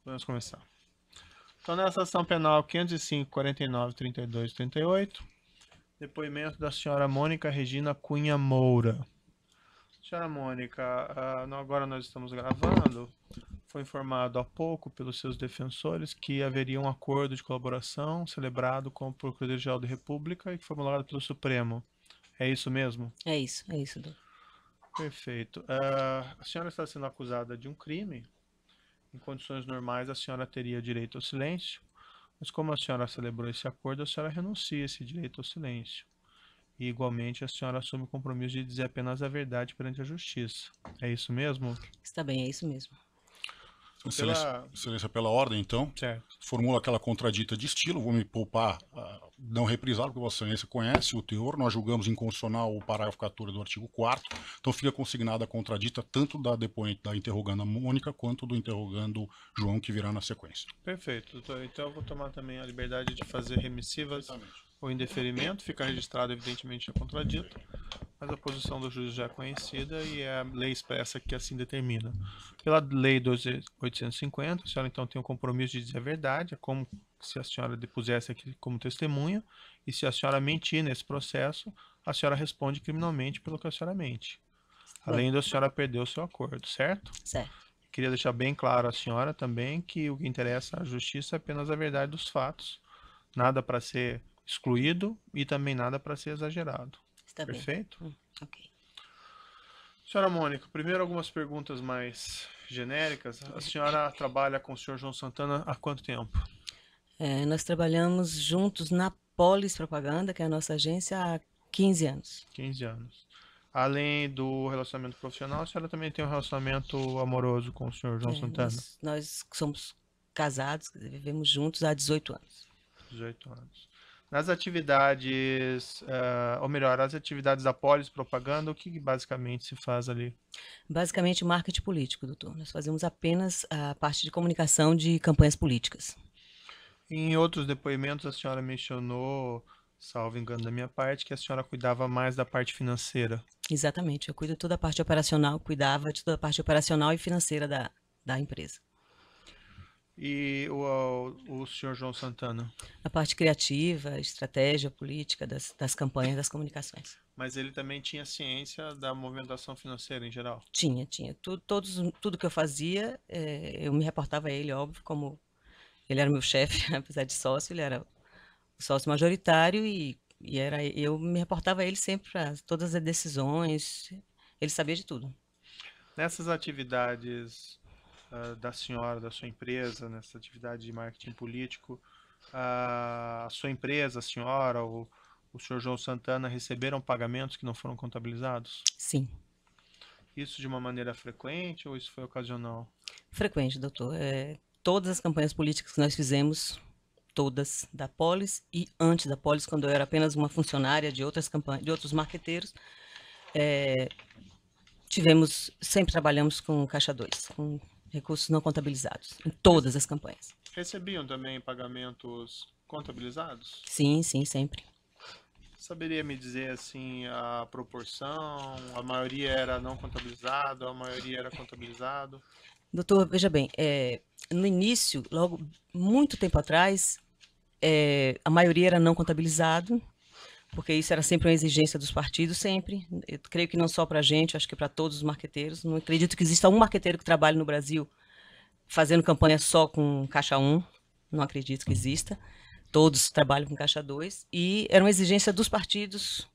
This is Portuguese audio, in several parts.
Vamos começar. Então, nessa ação penal 505, 49, 32 e 38, depoimento da senhora Mônica Regina Cunha Moura. Senhora Mônica, agora nós estamos gravando. Foi informado há pouco pelos seus defensores que haveria um acordo de colaboração celebrado com o Procuradoria-Geral da República e formulado pelo Supremo. É isso mesmo? É isso, doutor. Perfeito. A senhora está sendo acusada de um crime. Em condições normais, a senhora teria direito ao silêncio, mas como a senhora celebrou esse acordo, a senhora renuncia esse direito ao silêncio. E, igualmente, a senhora assume o compromisso de dizer apenas a verdade perante a justiça. É isso mesmo? Está bem, é isso mesmo. Excelência, pela ordem, então, Certo. formula aquela contradita de estilo, vou me poupar não reprisar, porque Vossa Excelência conhece o teor, nós julgamos inconstitucional o parágrafo 14 do artigo 4º, então fica consignada a contradita tanto da depoente da interroganda Mônica, quanto do interrogando João, que virá na sequência. Perfeito, doutor. Então eu vou tomar também a liberdade de fazer remissivas ou indeferimento, fica registrado evidentemente a contradita, mas a posição do juiz já é conhecida e é a lei expressa que assim determina. Pela lei 12.850, a senhora então tem o compromisso de dizer a verdade, é como se a senhora depusesse aqui como testemunha, e se a senhora mentir nesse processo, a senhora responde criminalmente pelo que a senhora mente. Além da senhora perder o seu acordo, certo? Certo. Queria deixar bem claro à senhora também que o que interessa à justiça é apenas a verdade dos fatos. Nada para ser excluído e também nada para ser exagerado. Está Perfeito? bem. Ok. Senhora Mônica, primeiro algumas perguntas mais genéricas. A senhora trabalha com o senhor João Santana há quanto tempo? Nós trabalhamos juntos na Polis Propaganda, que é a nossa agência, há 15 anos. 15 anos. Além do relacionamento profissional, a senhora também tem um relacionamento amoroso com o senhor João Santana? Nós somos casados, vivemos juntos há 18 anos. 18 anos. Nas atividades, ou melhor, as atividades da Polis Propaganda, o que basicamente se faz ali? Basicamente, marketing político, doutor. Nós fazemos apenas a parte de comunicação de campanhas políticas. Em outros depoimentos, a senhora mencionou, salvo engano da minha parte, que a senhora cuidava mais da parte financeira. Exatamente. Eu cuido de toda a parte operacional, cuidava de toda a parte operacional e financeira da empresa. E o senhor João Santana? A parte criativa, estratégia política das campanhas, das comunicações. Mas ele também tinha ciência da movimentação financeira em geral? Tinha. Tudo que eu fazia, eu me reportava a ele, óbvio, como ele era meu chefe, apesar de sócio, ele era o sócio majoritário eu me reportava a ele sempre para todas as decisões, ele sabia de tudo. Nessas atividades da senhora, da sua empresa, nessa atividade de marketing político, a sua empresa, a senhora, o senhor João Santana receberam pagamentos que não foram contabilizados? Sim. Isso de uma maneira frequente ou isso foi ocasional? Frequente, doutor. Todas as campanhas políticas que nós fizemos, todas da Polis e antes da Polis, quando eu era apenas uma funcionária de outras campanhas, de outros marqueteiros, sempre trabalhamos com Caixa 2, com recursos não contabilizados, em todas as campanhas. Recebiam também pagamentos contabilizados? Sim, sempre. Saberia me dizer assim a proporção? A maioria era não contabilizado, a maioria era contabilizado? Doutor, veja bem, no início, logo muito tempo atrás, a maioria era não contabilizado, porque isso era sempre uma exigência dos partidos, sempre. Eu creio que não só para a gente, acho que para todos os marqueteiros. Não acredito que exista um marqueteiro que trabalhe no Brasil fazendo campanha só com Caixa 1, não acredito que exista. Todos trabalham com Caixa 2, e era uma exigência dos partidos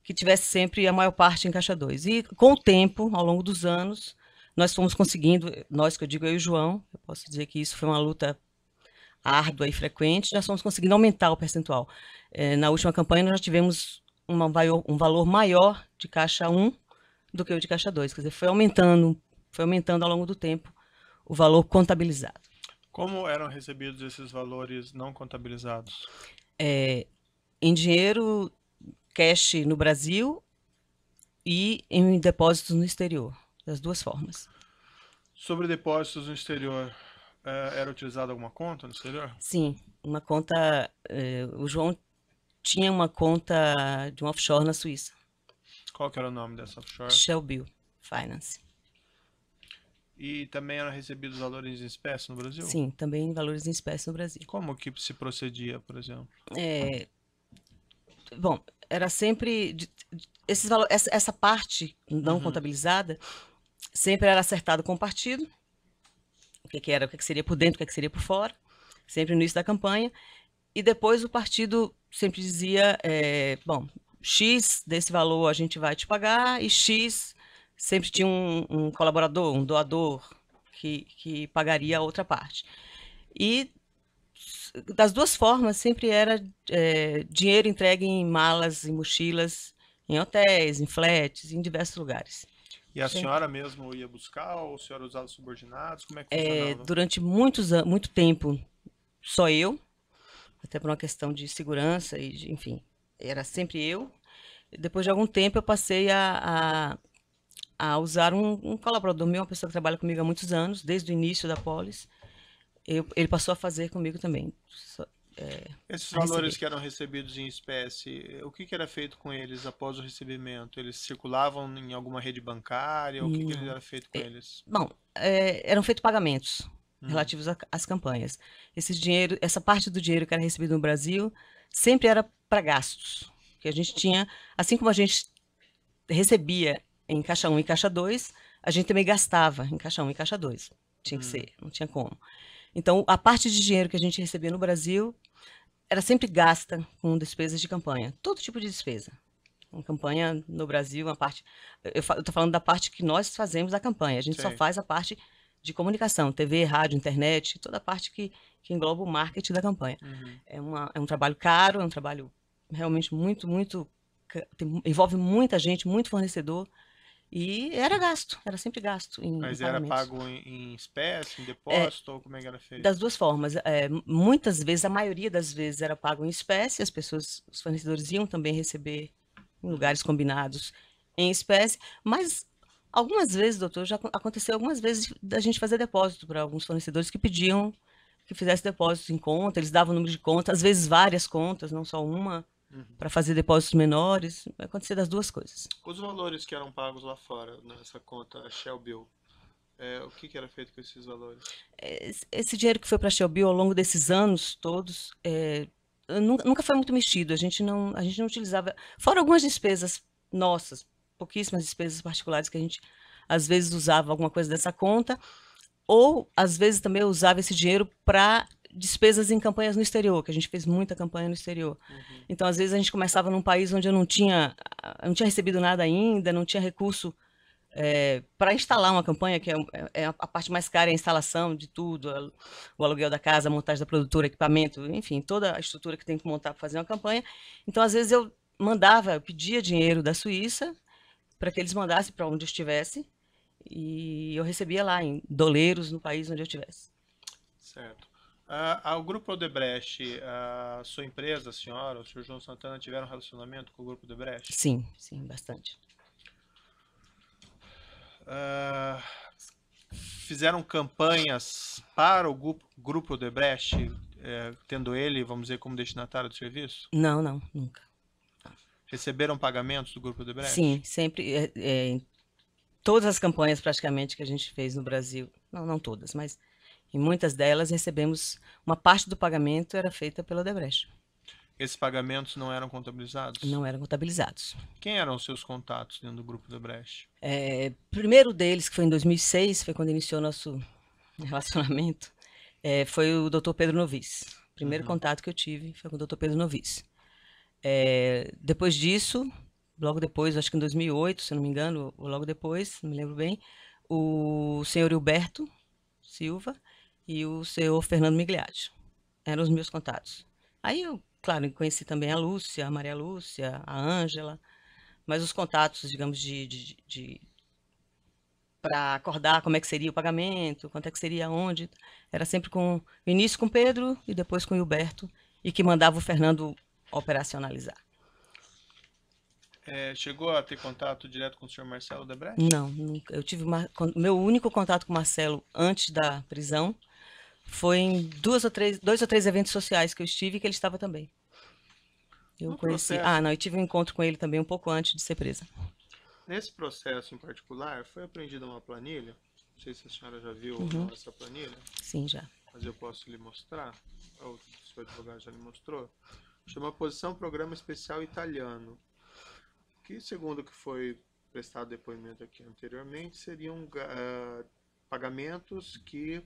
que tivesse sempre a maior parte em Caixa 2. E com o tempo, ao longo dos anos, nós fomos conseguindo, nós que eu digo eu e o João, eu posso dizer que isso foi uma luta árdua e frequente, nós fomos conseguindo aumentar o percentual. Na última campanha, nós já tivemos um valor maior de Caixa 1 do que o de Caixa 2, quer dizer, foi aumentando ao longo do tempo o valor contabilizado. Como eram recebidos esses valores não contabilizados? Em dinheiro, cash no Brasil e em depósitos no exterior, das duas formas. Sobre depósitos no exterior, era utilizada alguma conta no exterior? Sim, uma conta. O João tinha uma conta de um offshore na Suíça. Qual que era o nome dessa offshore? Shellbill Finance. E também eram recebidos valores em espécie no Brasil? Sim, também valores em espécie no Brasil. Como que se procedia, por exemplo? Bom, era sempre esses essa parte não contabilizada sempre era acertado com o partido, o que era, o que seria por dentro, o que seria por fora, sempre no início da campanha, e depois o partido sempre dizia, bom, X desse valor a gente vai te pagar, e X sempre tinha um colaborador, um doador, que pagaria a outra parte. E das duas formas, sempre era dinheiro entregue em malas, em mochilas, em hotéis, em flats, em diversos lugares. E a senhora mesmo ia buscar ou a senhora usava subordinados? Como é que funcionava? Durante muito tempo, só eu, até por uma questão de segurança, e enfim, era sempre eu. Depois de algum tempo, eu passei a usar um colaborador meu, uma pessoa que trabalha comigo há muitos anos, desde o início da Polis. Ele passou a fazer comigo também. Esses valores que eram recebidos em espécie, o que era feito com eles após o recebimento? Eles circulavam em alguma rede bancária? O que era feito com eles? Bom, eram feitos pagamentos relativos às campanhas. Essa parte do dinheiro que era recebido no Brasil sempre era para gastos. Que a gente tinha, assim como a gente recebia em caixa 1 e caixa 2, a gente também gastava em caixa 1 e caixa 2. Tinha que ser, não tinha como. Então, a parte de dinheiro que a gente recebia no Brasil era sempre gasta com despesas de campanha. Todo tipo de despesa. Uma campanha no Brasil, uma parte... Eu estou falando da parte que nós fazemos da campanha. A gente só faz a parte de comunicação, TV, rádio, internet, toda a parte que engloba o marketing da campanha. É um trabalho caro, é um trabalho realmente muito... envolve muita gente, muito fornecedor. E era gasto, era sempre gasto. Mas era pago em espécie, em depósito, ou como é que era feito? Das duas formas. Muitas vezes, a maioria das vezes era pago em espécie, os fornecedores iam também receber em lugares combinados em espécie, mas algumas vezes, doutor, já aconteceu algumas vezes da gente fazer depósito para alguns fornecedores que pediam que fizesse depósito em conta, eles davam o número de conta, às vezes várias contas, não só uma, para fazer depósitos menores. Vai acontecer das duas coisas. Os valores que eram pagos lá fora, nessa conta, a Shell Bill, o que era feito com esses valores? Esse dinheiro que foi para a Shell Bill ao longo desses anos todos, nunca foi muito mexido. A gente não utilizava, fora algumas despesas nossas, pouquíssimas despesas particulares que a gente às vezes usava alguma coisa dessa conta, ou às vezes também usava esse dinheiro para despesas em campanhas no exterior, que a gente fez muita campanha no exterior. Então, às vezes, a gente começava num país onde eu não tinha recebido nada ainda, não tinha recurso para instalar uma campanha, que é a parte mais cara, é a instalação de tudo, o aluguel da casa, a montagem da produtora, equipamento, enfim, toda a estrutura que tem que montar para fazer uma campanha. Então, às vezes, eu pedia dinheiro da Suíça para que eles mandassem para onde eu estivesse, e eu recebia lá, em doleiros, no país onde eu estivesse. Certo. O Grupo Odebrecht, a sua empresa, a senhora, o senhor João Santana, tiveram relacionamento com o Grupo Odebrecht? Sim, bastante. Fizeram campanhas para o Grupo Odebrecht, tendo ele, vamos dizer, como destinatário do serviço? Não, nunca. Receberam pagamentos do Grupo Odebrecht? Sim, sempre. Em todas as campanhas praticamente que a gente fez no Brasil, não todas, mas em muitas delas recebemos, uma parte do pagamento era feita pela Odebrecht. Esses pagamentos não eram contabilizados? Não eram contabilizados. Quem eram os seus contatos dentro do Grupo Odebrecht? Primeiro deles, que foi em 2006, foi quando iniciou nosso relacionamento, foi o Dr. Pedro Novis. O primeiro contato que eu tive foi com o Dr. Pedro Novis. Depois disso, logo depois, acho que em 2008, se não me engano, ou logo depois, não me lembro bem, o senhor Hilberto Silva e o senhor Fernando Migliaccio. Eram os meus contatos. Aí eu, claro, conheci também a Lúcia, a Maria Lúcia, a Ângela, mas os contatos, digamos, para acordar como é que seria o pagamento, quanto é que seria onde, era sempre no início com o Pedro e depois com o Hilberto, e que mandava o Fernando operacionalizar. Chegou a ter contato direto com o senhor Marcelo Odebrecht? Não, nunca. Eu tive meu único contato com o Marcelo antes da prisão foi em dois ou três eventos sociais que eu estive e que ele estava também. Eu conheci. Eu tive um encontro com ele também um pouco antes de ser presa. Nesse processo em particular, foi apreendida uma planilha não sei se a senhora já viu Uhum. essa planilha, Sim, já. mas eu posso lhe mostrar, ou se o seu advogado já lhe mostrou, chama Posição Programa Especial Italiano, que segundo o que foi prestado depoimento aqui anteriormente, seriam pagamentos que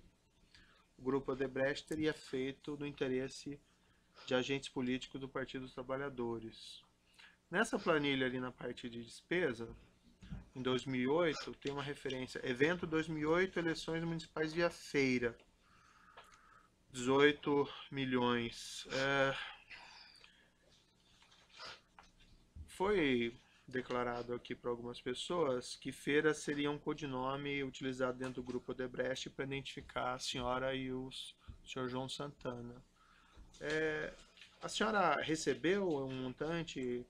o Grupo Odebrecht teria feito no interesse de agentes políticos do Partido dos Trabalhadores. Nessa planilha ali na parte de despesa, em 2008, tem uma referência, evento 2008, eleições municipais via feira, 18 milhões. Foi declarado aqui para algumas pessoas que feira seria um codinome utilizado dentro do Grupo Odebrecht para identificar a senhora e o senhor João Santana. A senhora recebeu um montante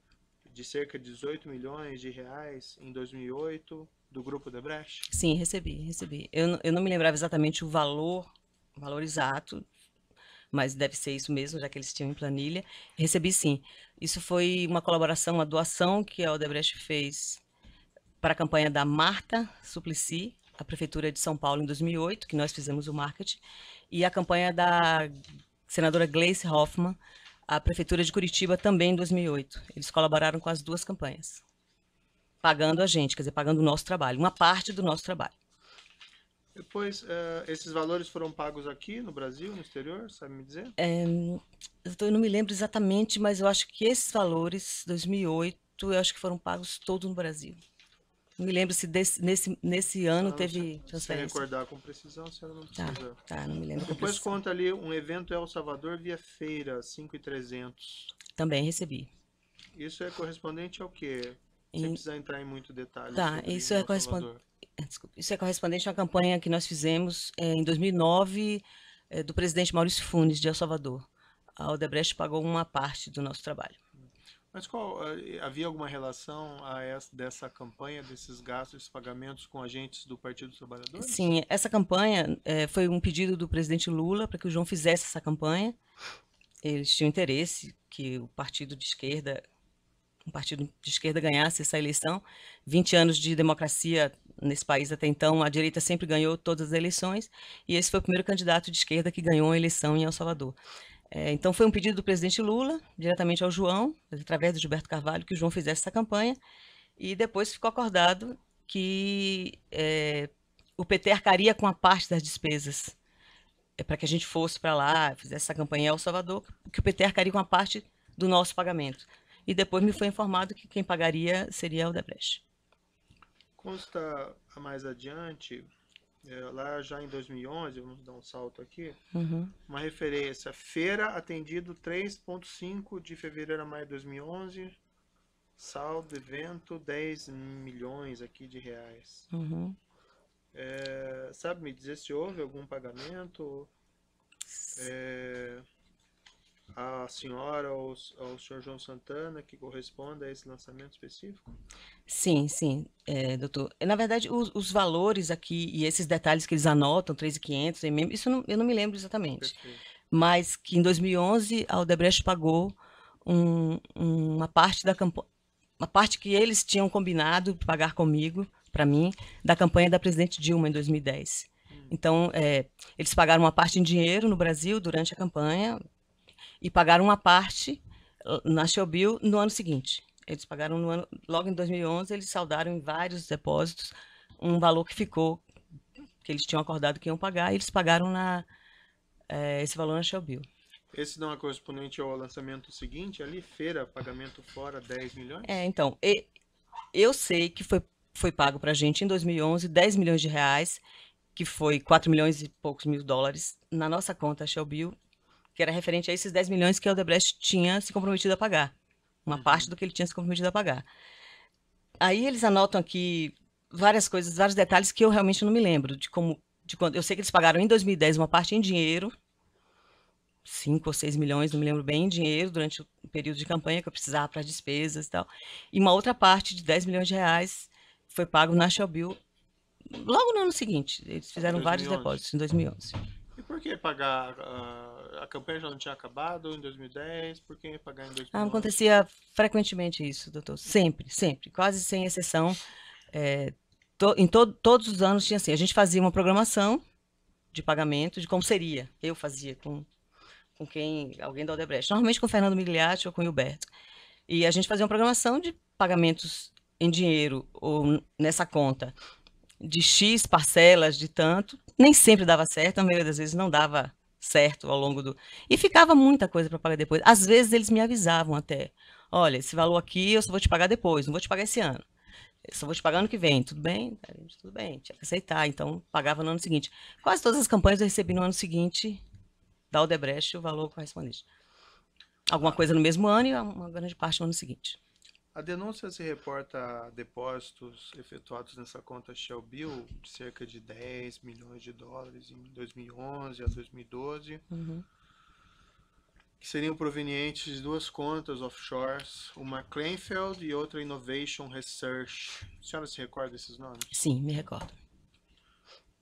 de cerca de 18 milhões de reais em 2008 do Grupo Odebrecht? Sim, recebi. Eu não me lembrava exatamente o valor exato, mas deve ser isso mesmo, já que eles tinham em planilha. Recebi sim. Isso foi uma colaboração, uma doação que a Odebrecht fez para a campanha da Marta Suplicy, a Prefeitura de São Paulo, em 2008, que nós fizemos o marketing, e a campanha da senadora Gleice Hoffmann, a Prefeitura de Curitiba, também em 2008. Eles colaboraram com as duas campanhas, pagando a gente, quer dizer, pagando o nosso trabalho, uma parte do nosso trabalho. Depois, esses valores foram pagos aqui no Brasil, no exterior, sabe me dizer? Eu não me lembro exatamente, mas eu acho que esses valores, 2008, eu acho que foram pagos todos no Brasil. Não me lembro se nesse ano teve Se transferência. recordar com precisão, a senhora não precisa. Tá, não me lembro com Depois precisão. conta ali um evento em El Salvador via feira, 5.300. Também recebi. Isso é correspondente ao quê? Sem precisar entrar em muito detalhe. Tá, sobre isso é El Salvador. Isso é correspondente a uma campanha que nós fizemos em 2009 do presidente Maurício Funes, de El Salvador. A Odebrecht pagou uma parte do nosso trabalho. Mas havia alguma relação dessa campanha, desses gastos, desses pagamentos com agentes do Partido dos Trabalhadores? Sim, essa campanha foi um pedido do presidente Lula para que o João fizesse essa campanha. Eles tinham interesse que o partido de esquerda, um partido de esquerda ganhasse essa eleição. 20 anos de democracia nesse país até então, a direita sempre ganhou todas as eleições, e esse foi o primeiro candidato de esquerda que ganhou a eleição em El Salvador. Então foi um pedido do presidente Lula, diretamente ao João, através do Gilberto Carvalho, que o João fizesse essa campanha, e depois ficou acordado que o PT arcaria com a parte das despesas, para que a gente fosse para lá, fizesse essa campanha em El Salvador, que o PT arcaria com a parte do nosso pagamento. E depois me foi informado que quem pagaria seria a Odebrecht. Consta mais adiante, lá já em 2011, vamos dar um salto aqui, uma referência, feira atendido 3,5 de fevereiro a maio de 2011, saldo, evento, 10 milhões aqui de reais. Sabe me dizer se houve algum pagamento a senhora ou ao senhor João Santana que corresponda a esse lançamento específico? Sim, doutor. Na verdade, os valores aqui e esses detalhes que eles anotam, 3.500, isso eu não me lembro exatamente. Perfeito. Mas que em 2011 a Odebrecht pagou uma parte da campanha, uma parte que eles tinham combinado de pagar comigo, para mim, da campanha da presidente Dilma em 2010. Então, eles pagaram uma parte em dinheiro no Brasil durante a campanha e pagaram uma parte na Shellbill no ano seguinte. Eles pagaram logo em 2011, eles saldaram em vários depósitos um valor que ficou, que eles tinham acordado que iam pagar, e eles pagaram esse valor na Shellbill. Esse não é correspondente ao lançamento seguinte ali, feira, pagamento fora, 10 milhões? Então, eu sei que foi pago para a gente em 2011 10 milhões de reais, que foi 4 milhões e poucos mil dólares, na nossa conta Shellbill, que era referente a esses 10 milhões que a Odebrecht tinha se comprometido a pagar. Uma parte do que ele tinha se comprometido a pagar. Aí eles anotam aqui várias coisas, vários detalhes que eu realmente não me lembro. De quando, eu sei que eles pagaram em 2010 uma parte em dinheiro, 5 ou 6 milhões, não me lembro bem, em dinheiro, durante o período de campanha que eu precisava para as despesas e tal. E uma outra parte de 10 milhões de reais foi pago na Shellbill logo no ano seguinte. Eles fizeram 2011. vários depósitos em 2011. E por que pagar? A campanha já não tinha acabado em 2010, por que pagar em 2011? Acontecia frequentemente isso, doutor. Sempre, quase sem exceção. todos os anos tinha assim, a gente fazia uma programação de pagamento, de como seria. Eu fazia com alguém da Odebrecht, normalmente com o Fernando Migliatti ou com o Hilberto. E a gente fazia uma programação de pagamentos em dinheiro ou nessa conta de X parcelas de tanto. Nem sempre dava certo, a maioria das vezes não dava certo ao longo do... E ficava muita coisa para pagar depois. Às vezes eles me avisavam até, olha, esse valor aqui eu só vou te pagar depois, não vou te pagar esse ano. Eu só vou te pagar ano que vem, tudo bem? Tudo bem, tinha que aceitar, então pagava no ano seguinte. Quase todas as campanhas eu recebi no ano seguinte da Odebrecht o valor correspondente. Alguma coisa no mesmo ano e uma grande parte no ano seguinte. A denúncia se reporta a depósitos efetuados nessa conta Shell Bill de cerca de 10 milhões de dólares em 2011 a 2012, que seriam provenientes de duas contas offshores, uma Kleinfeld e outra Innovation Research. A senhora se recorda desses nomes? Sim, me recordo.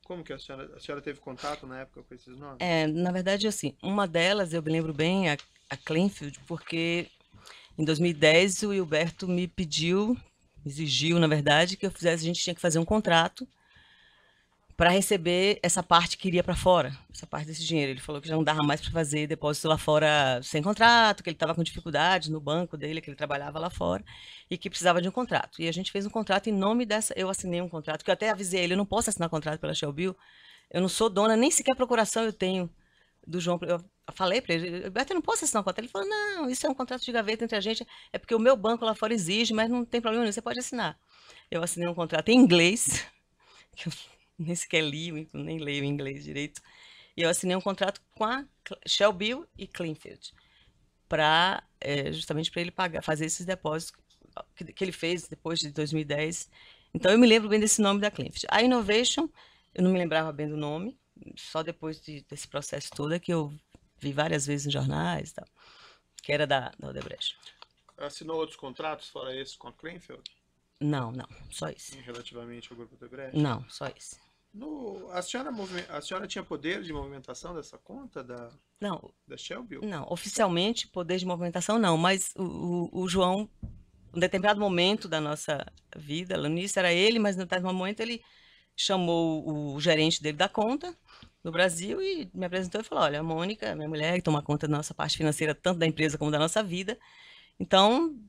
Como que a senhora teve contato na época com esses nomes? Na verdade, assim, uma delas eu me lembro bem, a Kleinfeld, porque em 2010 o Hilberto me exigiu, na verdade, que eu fizesse, a gente tinha que fazer um contrato para receber essa parte que iria para fora, essa parte desse dinheiro. Ele falou que já não dava mais para fazer depósito lá fora sem contrato, que ele estava com dificuldade no banco dele, que ele trabalhava lá fora, e que precisava de um contrato. E a gente fez um contrato em nome dessa... Eu assinei um contrato, que eu até avisei ele, eu não posso assinar contrato pela Shell Bill, eu não sou dona, nem sequer procuração eu tenho do João. Eu falei para ele, eu não posso assinar um contrato. Ele falou, não, isso é um contrato de gaveta entre a gente, é porque o meu banco lá fora exige, mas não tem problema nenhum, você pode assinar. Eu assinei um contrato em inglês, que eu nem sequer li, nem leio inglês direito, e eu assinei um contrato com a Shell Bill e Kleinfeld, justamente para ele fazer esses depósitos que ele fez depois de 2010. Então, eu me lembro bem desse nome da Kleinfeld. A Innovation, eu não me lembrava bem do nome, só depois desse processo todo é que eu vi várias vezes em jornais, tal, que era da Odebrecht. Assinou outros contratos fora esse com a Kleinfeld? Não, só esse. Relativamente ao grupo Odebrecht? Não, só esse. A senhora tinha poder de movimentação dessa conta da Shell Bill? Não, oficialmente poder de movimentação não, mas o João, em determinado momento da nossa vida, no início era ele, mas em determinado momento ele chamou o gerente dele da conta no Brasil e me apresentou e falou, olha, a Mônica, minha mulher, que toma conta da nossa parte financeira, tanto da empresa como da nossa vida, então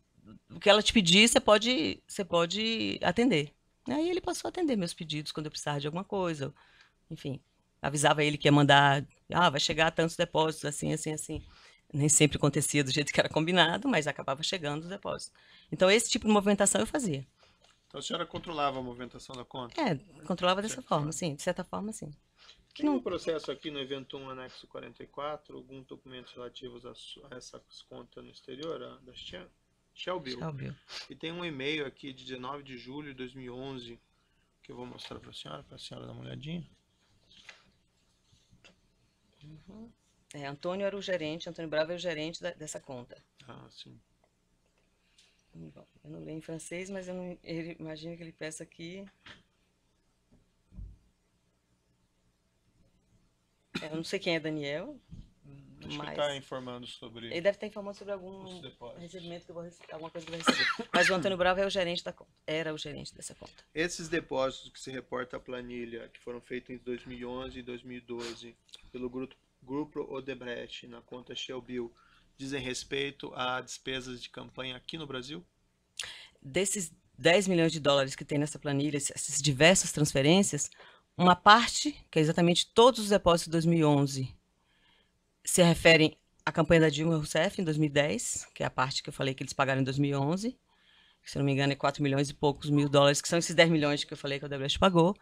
o que ela te pedir, você pode atender. Aí ele passou a atender meus pedidos quando eu precisava de alguma coisa, enfim, avisava ele que ia mandar, vai chegar tantos depósitos, assim, assim, assim. Nem sempre acontecia do jeito que era combinado, mas acabava chegando os depósitos. Então, esse tipo de movimentação eu fazia. Então, a senhora controlava a movimentação da conta? Controlava dessa forma, sim, de certa forma, sim. Tem um processo aqui no evento 1, anexo 44, alguns documentos relativos a essas contas no exterior, da Shell Bill. E tem um e-mail aqui de 19 de julho de 2011, que eu vou mostrar para a senhora dar uma olhadinha. Antônio era o gerente, Antônio Bravo é o gerente dessa conta. Sim. Bom, eu não leio em francês, mas ele imagina que ele peça aqui. Eu não sei quem é Daniel. Acho que está informando sobre... Ele deve estar informando sobre algum recebimento que eu vou receber, alguma coisa que eu vou receber. Mas o Antônio Bravo é o gerente da conta. Era o gerente dessa conta. Esses depósitos que se reporta à planilha, que foram feitos em 2011 e 2012 pelo grupo Odebrecht na conta Shell Bill, dizem respeito a despesas de campanha aqui no Brasil? Desses 10 milhões de dólares que tem nessa planilha, essas diversas transferências, uma parte, que é exatamente todos os depósitos de 2011, se referem à campanha da Dilma Rousseff em 2010, que é a parte que eu falei que eles pagaram em 2011, que, se não me engano, é 4 milhões e poucos mil dólares, que são esses 10 milhões que eu falei que a Odebrecht pagou.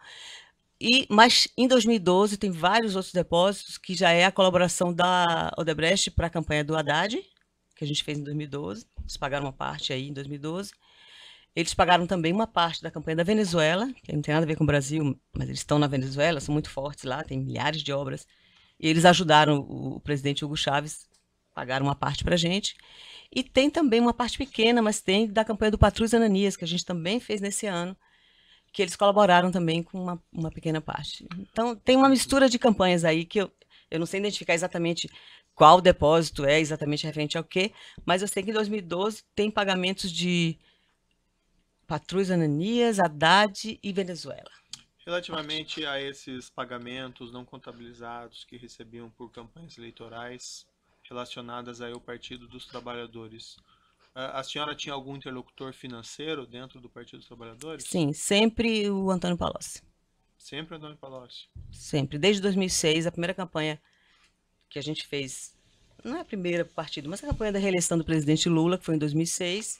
Mas em 2012 tem vários outros depósitos que já é a colaboração da Odebrecht para a campanha do Haddad, que a gente fez em 2012. Eles pagaram uma parte aí em 2012. Eles pagaram também uma parte da campanha da Venezuela, que não tem nada a ver com o Brasil, mas eles estão na Venezuela, são muito fortes lá, tem milhares de obras. E eles ajudaram o presidente Hugo Chávez, pagaram uma parte para a gente. E tem também uma parte pequena, mas tem da campanha do Patrus Ananias, que a gente também fez nesse ano, que eles colaboraram também com uma pequena parte. Então, tem uma mistura de campanhas aí que eu não sei identificar exatamente qual depósito é exatamente referente ao quê, mas eu sei que em 2012 tem pagamentos de Patrus Ananias, Haddad e Venezuela. Relativamente a esses pagamentos não contabilizados que recebiam por campanhas eleitorais relacionadas aí ao Partido dos Trabalhadores, a senhora tinha algum interlocutor financeiro dentro do Partido dos Trabalhadores? Sim, sempre o Antônio Palocci. Sempre Antônio Palocci. Sempre. Desde 2006, a primeira campanha que a gente fez, não é a primeira partido, mas a campanha da reeleição do presidente Lula, que foi em 2006,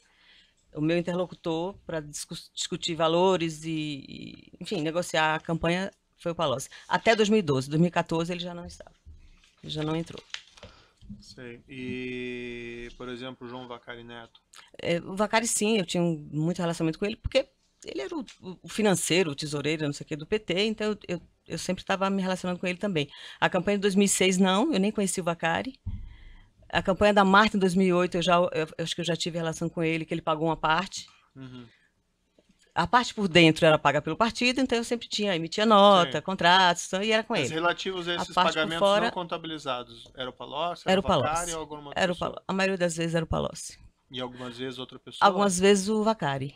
o meu interlocutor para discutir valores enfim, negociar a campanha foi o Palocci. Até 2012. 2014 ele já não estava. Ele já não entrou. Sei. E, por exemplo, o João Vacari Neto? O Vacari, sim, eu tinha muito relacionamento com ele, porque ele era o financeiro, o tesoureiro, não sei o que, do PT, então eu sempre estava me relacionando com ele também. A campanha de 2006, não, eu nem conheci o Vacari. A campanha da Marta em 2008, eu acho que eu já tive relação com ele, que ele pagou uma parte. Uhum. A parte por dentro era paga pelo partido, então eu sempre emitia nota, Sim. contratos, e era com Mas ele. relativos a esses parte por pagamentos fora- não contabilizados, era o Palocci, Era era o o Vacari Palocci. ou alguma outra Era o pessoa? A maioria das vezes era o Palocci. E algumas vezes outra pessoa? Algumas vezes o Vacari.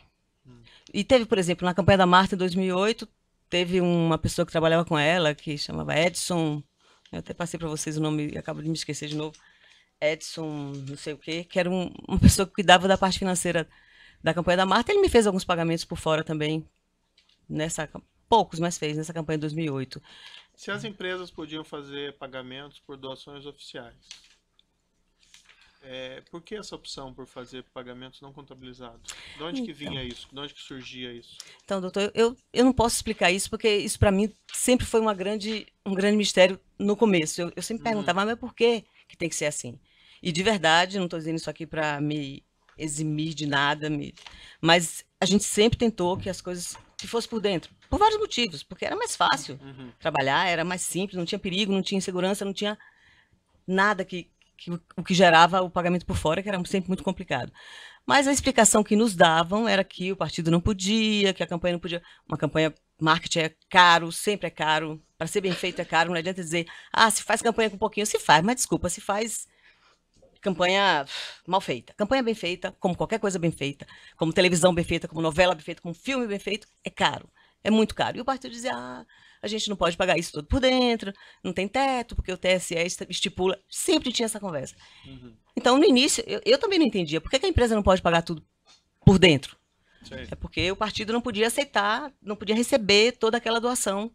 E teve, por exemplo, na campanha da Marta em 2008, teve uma pessoa que trabalhava com ela, que chamava Edson, eu até passei para vocês o nome e acabo de me esquecer de novo, Edson, não sei o quê, que era uma pessoa que cuidava da parte financeira da campanha da Marta. Ele me fez alguns pagamentos por fora também, poucos, mas fez nessa campanha de 2008. Se as empresas podiam fazer pagamentos por doações oficiais, por que essa opção por fazer pagamentos não contabilizados? De onde que vinha isso? De onde que surgia isso? Então, doutor, eu não posso explicar isso, porque isso para mim sempre foi um grande mistério no começo. Eu sempre perguntava, mas por que tem que ser assim? E de verdade, não estou dizendo isso aqui para me eximir de nada, mas a gente sempre tentou que as coisas que fossem por dentro, por vários motivos, porque era mais fácil trabalhar, era mais simples, não tinha perigo, não tinha insegurança, não tinha nada o que gerava o pagamento por fora, que era sempre muito complicado. Mas a explicação que nos davam era que o partido não podia, que a campanha não podia. Uma campanha, marketing é caro, sempre é caro. Para ser bem feito é caro, não adianta dizer, se faz campanha com um pouquinho, se faz, mas desculpa, se faz campanha mal feita. Campanha bem feita, como qualquer coisa bem feita, como televisão bem feita, como novela bem feita, como filme bem feito, é caro. É muito caro. E o partido dizia, a gente não pode pagar isso tudo por dentro, não tem teto, porque o TSE estipula. Sempre tinha essa conversa. Então, no início, eu também não entendia. Por que a empresa não pode pagar tudo por dentro? Sei. É porque o partido não podia aceitar, não podia receber toda aquela doação,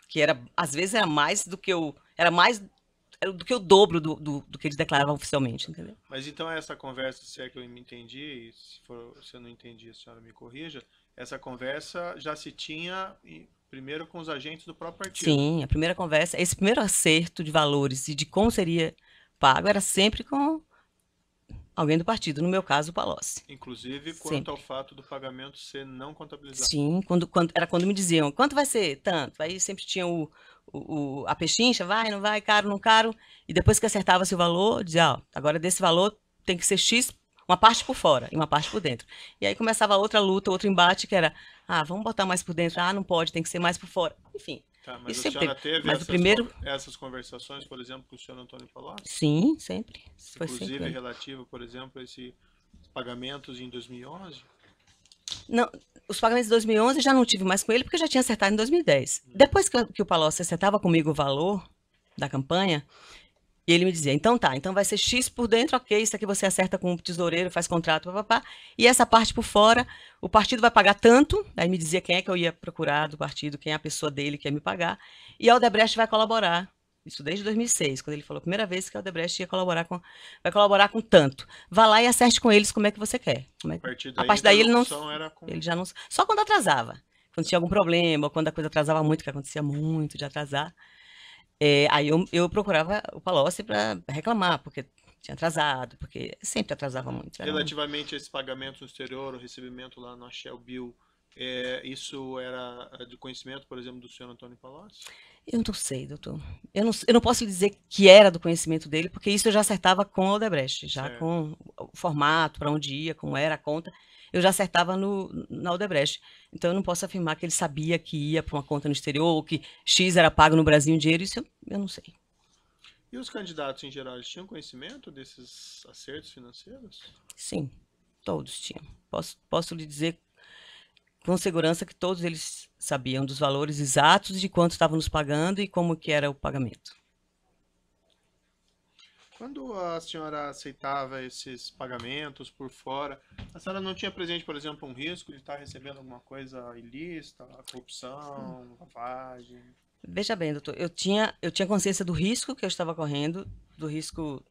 que às vezes era mais do que o dobro do que eles declaravam oficialmente, entendeu? Mas então essa conversa, se é que eu me entendi, e se eu não entendi, a senhora me corrija, essa conversa já se tinha primeiro com os agentes do próprio partido. Sim, a primeira conversa, esse primeiro acerto de valores e de como seria pago era sempre com alguém do partido, no meu caso, o Palocci. Inclusive quanto Sempre. ao fato do pagamento ser não contabilizado. Sim, quando me diziam, quanto vai ser? Tanto. Aí sempre tinha a pechincha, vai, não vai, caro, não caro. E depois que acertava-se o valor, dizia, agora desse valor tem que ser X, uma parte por fora e uma parte por dentro. E aí começava outra luta, outro embate, que era, vamos botar mais por dentro, não pode, tem que ser mais por fora. Enfim. Tá, mas isso a senhora sempre teve mas o primeiro... essas conversações, por exemplo, com o senhor Antônio Palocci? Sim, sempre. Foi Inclusive sempre. relativo, por exemplo, a esses pagamentos em 2011? Não, os pagamentos de 2011 já não tive mais com ele, porque eu já tinha acertado em 2010. Depois que o Palocci acertava comigo o valor da campanha, e ele me dizia, então vai ser X por dentro, ok, isso aqui você acerta com o tesoureiro, faz contrato, papapá, e essa parte por fora, o partido vai pagar tanto, aí me dizia quem é que eu ia procurar do partido, quem é a pessoa dele que ia me pagar, e a Odebrecht vai colaborar. Isso desde 2006, quando ele falou a primeira vez que a Odebrecht vai colaborar com tanto. Vá lá e acerte com eles como é que você quer. A partir daí ele não... Ele já não... Só quando atrasava. Quando tinha algum problema, ou quando a coisa atrasava muito, que acontecia muito de atrasar. Aí eu procurava o Palocci para reclamar, porque tinha atrasado, porque sempre atrasava muito. Relativamente a esses pagamentos no exterior, o recebimento lá na Shell Bill, isso era de conhecimento, por exemplo, do senhor Antônio Palocci? Eu não sei, doutor. Eu não posso lhe dizer que era do conhecimento dele, porque isso eu já acertava com a Odebrecht, já Certo. com o formato, para onde ia, como era a conta, eu já acertava na Odebrecht. Então eu não posso afirmar que ele sabia que ia para uma conta no exterior, ou que X era pago no Brasil em dinheiro, isso eu não sei. E os candidatos em geral, eles tinham conhecimento desses acertos financeiros? Sim, todos tinham. Posso lhe dizer com segurança que todos eles sabiam dos valores exatos de quanto estavam nos pagando e como que era o pagamento. Quando a senhora aceitava esses pagamentos por fora, a senhora não tinha presente, por exemplo, um risco de estar recebendo alguma coisa ilícita, corrupção, lavagem? Veja bem, doutor, eu tinha consciência do risco que eu estava correndo, do risco,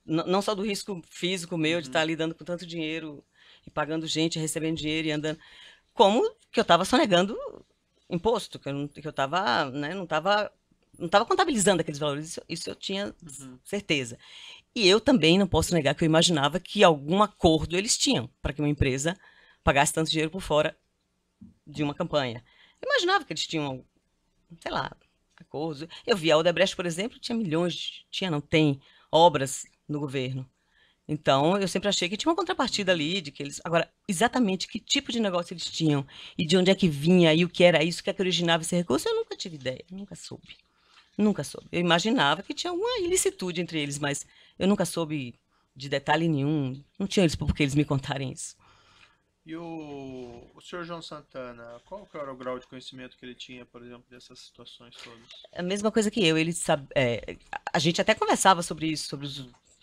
não só do risco físico meu, de estar lidando com tanto dinheiro e pagando gente, recebendo dinheiro e andando, como que eu estava sonegando imposto, que eu estava, né, não estava contabilizando aqueles valores, isso eu tinha certeza. E eu também não posso negar que eu imaginava que algum acordo eles tinham para que uma empresa pagasse tanto dinheiro por fora de uma campanha. Eu imaginava que eles tinham, sei lá, acordos. Eu vi a Odebrecht, por exemplo, tinha milhões, tem obras no governo. Então, eu sempre achei que tinha uma contrapartida ali, de que eles... Agora, exatamente que tipo de negócio eles tinham, e de onde é que vinha, e o que era isso, o que é que originava esse recurso, eu nunca tive ideia, nunca soube. Nunca soube. Eu imaginava que tinha alguma ilicitude entre eles, mas eu nunca soube de detalhe nenhum. Não tinha eles porque eles me contarem isso. E o senhor João Santana, qual que era o grau de conhecimento que ele tinha, por exemplo, dessas situações todas? A mesma coisa que eu. Ele sabe, a gente até conversava sobre isso, sobre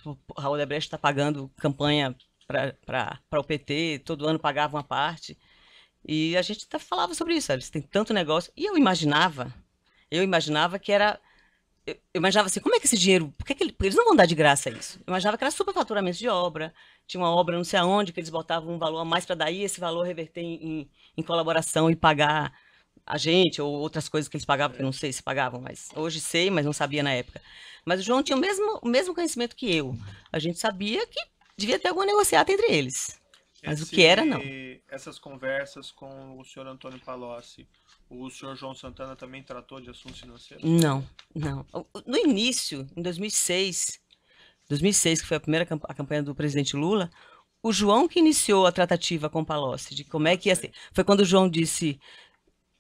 o Raul Odebrecht está pagando campanha para o PT, todo ano pagava uma parte. E a gente até falava sobre isso. Eles têm tanto negócio. E eu imaginava que era... Eu imaginava assim, como é que esse dinheiro... Por que eles não vão dar de graça isso? Eu imaginava que era superfaturamento de obra, tinha uma obra não sei aonde, que eles botavam um valor a mais para daí, esse valor reverter em colaboração e pagar a gente, ou outras coisas que eles pagavam, que eu não sei se pagavam, mas hoje sei, mas não sabia na época. Mas o João tinha o mesmo conhecimento que eu. A gente sabia que devia ter alguma negociata entre eles. Mas o que era, não. Essas conversas com o senhor Antônio Palocci, o senhor João Santana também tratou de assuntos financeiros? Não. No início, em 2006, que foi a campanha do presidente Lula, o João que iniciou a tratativa com o Palocci, de como é que ia ser. Foi quando o João disse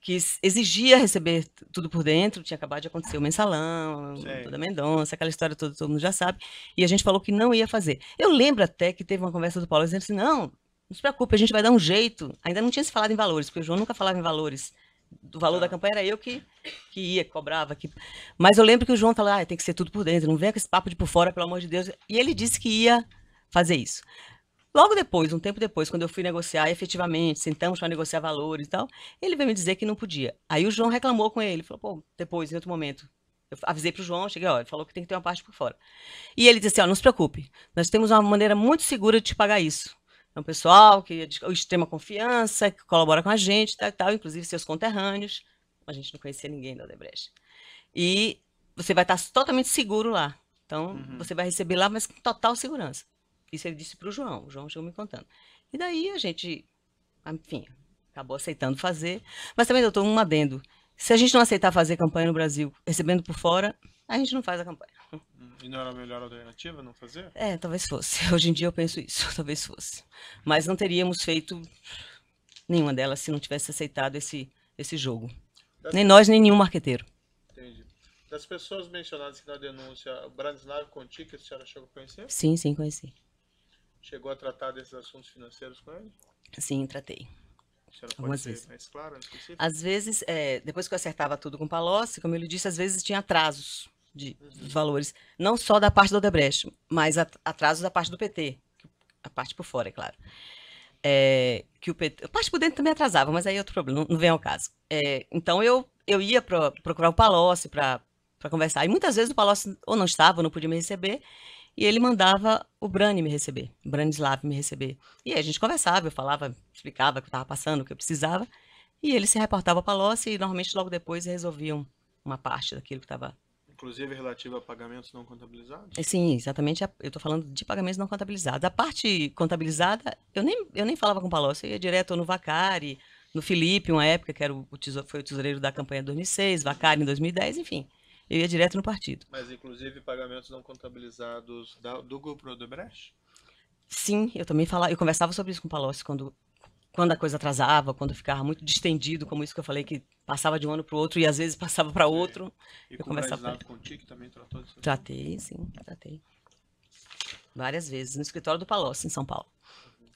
que exigia receber tudo por dentro, tinha acabado de acontecer o mensalão, toda a Mendonça, aquela história toda, todo mundo já sabe, e a gente falou que não ia fazer. Eu lembro até que teve uma conversa do Paulo dizendo assim, não se preocupe, a gente vai dar um jeito. Ainda não tinha se falado em valores, porque o João nunca falava em valores. Do valor da campanha era eu que ia, que cobrava. Mas eu lembro que o João falou, tem que ser tudo por dentro, não vem com esse papo de por fora, pelo amor de Deus. E ele disse que ia fazer isso. Logo depois, um tempo depois, quando eu fui negociar efetivamente, sentamos para negociar valores e tal, ele veio me dizer que não podia. Aí o João reclamou com ele, falou, depois, em outro momento. Eu avisei para o João, cheguei, ele falou que tem que ter uma parte por fora. E ele disse assim, não se preocupe, nós temos uma maneira muito segura de te pagar isso. É um pessoal que é de extrema confiança, que colabora com a gente, tal, inclusive seus conterrâneos. A gente não conhecia ninguém da Odebrecht. E você vai estar totalmente seguro lá. Então, você vai receber lá, mas com total segurança. Isso ele disse para o João chegou me contando. E daí a gente, enfim, acabou aceitando fazer. Mas também, doutor, um adendo. Se a gente não aceitar fazer campanha no Brasil, recebendo por fora, a gente não faz a campanha. E não era a melhor alternativa não fazer? Talvez fosse. Hoje em dia eu penso isso, talvez fosse. Mas não teríamos feito nenhuma delas se não tivesse aceitado esse jogo. Nem nós, nem nenhum marqueteiro. Entendi. Das pessoas mencionadas aqui na denúncia, o Branislav Conti, que a senhora chegou a conhecer? Sim, conheci. Chegou a tratar desses assuntos financeiros com ele? Sim, tratei. A senhora pode ser mais clara, específico? Às vezes, depois que eu acertava tudo com o Palocci, como ele disse, às vezes tinha atrasos de valores, não só da parte do Odebrecht, mas atrasos da parte do PT, a parte por fora, é claro. Que o PT, a parte por dentro também atrasava, mas aí é outro problema, não vem ao caso. Então eu ia procurar o Palocci para conversar, e muitas vezes o Palocci ou não estava, ou não podia me receber, e ele mandava o Brani me receber, o Branislav me receber. E aí a gente conversava, eu falava, explicava o que estava passando, o que eu precisava, e ele se reportava ao Palocci, e normalmente logo depois resolviam uma parte daquilo que estava... Inclusive relativa a pagamentos não contabilizados? Sim, exatamente. Eu estou falando de pagamentos não contabilizados. A parte contabilizada, eu nem falava com o Palocci, eu ia direto no Vacari, no Felipe, uma época que foi o tesoureiro da campanha de 2006, Vacari em 2010, enfim. Eu ia direto no partido. Mas inclusive pagamentos não contabilizados do grupo Odebrecht? Sim, eu também falava, eu conversava sobre isso com o Palocci quando a coisa atrasava, quando ficava muito distendido, como isso que eu falei, que passava de um ano para o outro e às vezes passava para outro. E eu com o Branislav Conti, que também tratou disso? Tratei. Várias vezes, no escritório do Palocci, em São Paulo.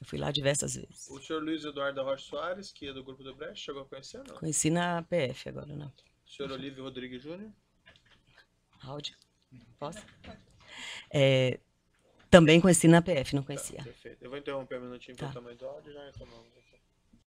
Eu fui lá diversas vezes. O senhor Luiz Eduardo da Rocha Soares, que é do Grupo do Brecht, chegou a conhecer, não? Conheci na PF agora, não. O senhor Olívio Rodrigues Júnior? Áudio? Posso? Também conheci na PF, não Tá, conhecia. perfeito. Eu vou interromper um minutinho pelo Tá. tamanho do áudio e já retomamos aqui.